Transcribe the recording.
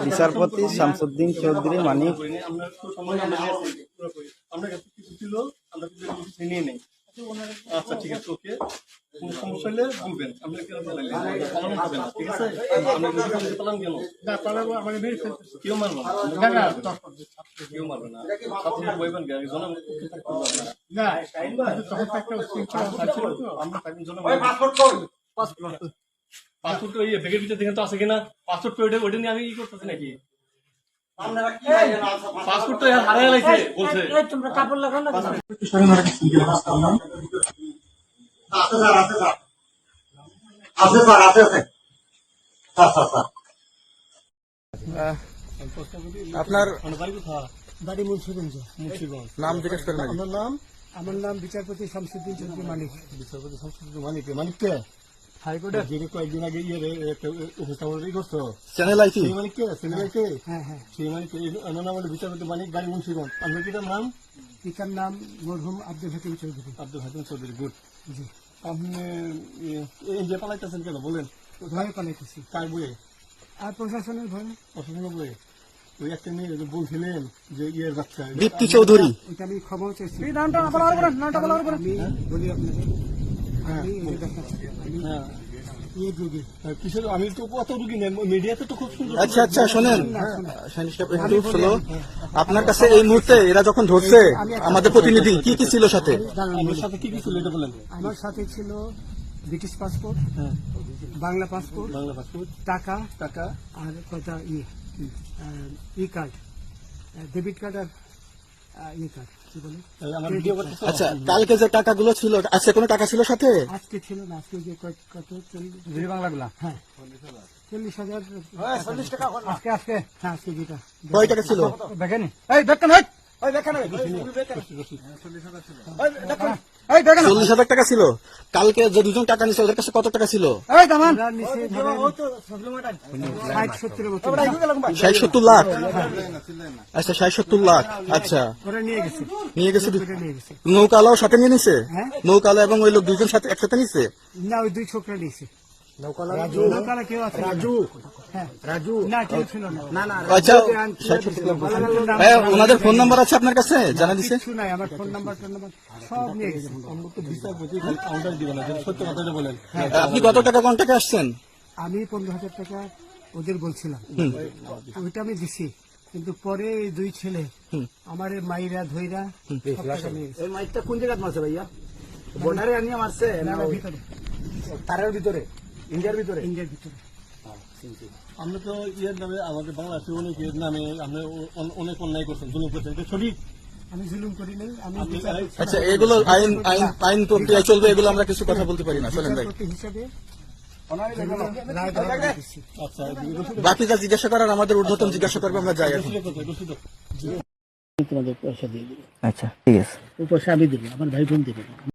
বিচারপতি শামসুদ্দিন চৌধুরী মানিক আচ্ছা ঠিক আছে, ওকে। কোন সমস্যা হলে বলবেন, আমরা পালন করবেন, ঠিক আছে? পালন কেন কেউ মারবো না, কেউ মারবে না, ছাত্রী বইবেন পাসপোর্ট ব্যাগের ভিতরে দেখেন তো আছে কিনা, পাসপোর্ট ওইটা নিয়ে আমি ই করতেছি নাকি? পাসপোর্ট তো হারিয়ে লাগছে বলছে। তোমরা কাপড় লাগাও না আপনার বাড়ি মুন্সিগঞ্জ। নাম জিজ্ঞেস করেন। আমার নাম বিচারপতি শামসুদ্দিন চৌধুরী মানিক। বিচারপতি শামসুদ্দিন মানিক, মানিককে হাইকোর্টে যে কয়েকদিন আগে উপস্থাপন করছো চ্যানেল আইছি মানিককে, চ্যানেলকে হ্যাঁ হ্যাঁ, সেই মানিক নাম হলো বিচারপতি মানিক, বাড়ি মুন্সিগঞ্জ। আপনার পিতার নাম? পিতার নাম মরহুম আব্দুল হাকিম চৌধুরী। আব্দুল হাকিম চৌধুরী, গুড। জি। আপনি এই যে পালাইতেছেন কেন বলেন? ভয়ে পালাইতেছি। কার বইয়ে? আর প্রশাসনের ভয়ে। প্রশাসনের বইয়ে? ওই একটা মেয়ে বলছিলেন যে ইয়ে যাচ্ছে দীপ্তি চৌধুরী, এটা আমি ক্ষমাও চাইছি। নামটা বলা আমি বলি আপনাকে, আমি এই যে দেখাচ্ছি, আমি ইয়ে রোগী। কিসের? আমি তো কত রুগী নেন, মিডিয়াতে তো খুব সুন্দর। আচ্ছা আচ্ছা শোনেন, একটু শোনো। আপনার কাছে এই মুহূর্তে এরা যখন ধরছে আমাদের প্রতিনিধি, কি কি ছিল সাথে? আমার সাথে কি কি ছিল এটা বলেন। আমার সাথে ছিল ব্রিটিশ পাসপোর্ট, বাংলা পাসপোর্ট, টাকা টাকা আর কয়টা ই কার্ড, ডেবিট কার্ড আর ই কার্ড, কি বলে। আমার ভিডিও করতে। আচ্ছা, কালকে যে টাকাগুলো ছিল, আজকে কোনো টাকা ছিল সাথে? আজকে ছিল না, আজকে যে কত 40 বাংলাগুলা, হ্যাঁ 40,000 টাকা আজকে আজকে হ্যাঁ আজকে যেটা। কয় টাকা ছিল দেখেন, এই দেখেন, ওই দেখেন 40,000 টাকা ছিল। কালকে যে দুজন টাকা নিছে ওদের কাছে কত টাকা ছিল? 60-70 লাখ। আচ্ছা 60-70 লাখ। আচ্ছা নিয়ে গেছে। নৌকালাও সাথে নিয়ে নিছে? নৌকালা এবং ওই লোক দুজন সাথে একসাথে নিছে না? ওই দুই ছোকরা নিছে। নৌকালা কেউ আছে? রাজু না, কেউ ছিল না। আচ্ছা, ওনাদের ফোন নাম্বার আছে আপনার কাছে? জানা দিছে? কিছু নাই, আমার ফোন নাম্বার সব নিয়ে গেছে। কাউন্টার দিবেন না, সত্য কথাটা বলেন। আপনি কত টাকা কন্টাক্টে আসছেন? আমি 15,000 টাকা ওদের বলছিলাম, ওইটা আমি দিছি। কিন্তু পরে এই দুই ছেলে আমার মাইরা ধইরা এই মাইকটা কোন জায়গায় মারছে ভাইয়া? বর্ডারে আনিয়ে মারছে না ভিতরে, তারের ভিতরে, ইন্ডিয়ার ভিতরে? ইন্ডিয়ার ভিতরে। আমরা তো ইয়ের নামে, আমাদের বাংলাদেশের অনেক ইয়ের নামে আমরা অনেক অন্যায় করছেন, জুলুম করছেন, এটা সঠিক? আমি জুলুম করি নাই। আমি আচ্ছা, এগুলো আইন প্রক্রিয়া চলবে, এগুলো আমরা কিছু কথা বলতে পারি না। চলেন ভাই, হিসাবে বাকি যা জিজ্ঞাসা করার আমাদের ঊর্ধ্বতন জিজ্ঞাসা করবে, আমরা যাই এখন। তোমাদের পয়সা দিয়ে দিবে। আচ্ছা ঠিক আছে, ওই পয়সা আমি দেবো, আমার ভাই বোন দেবে।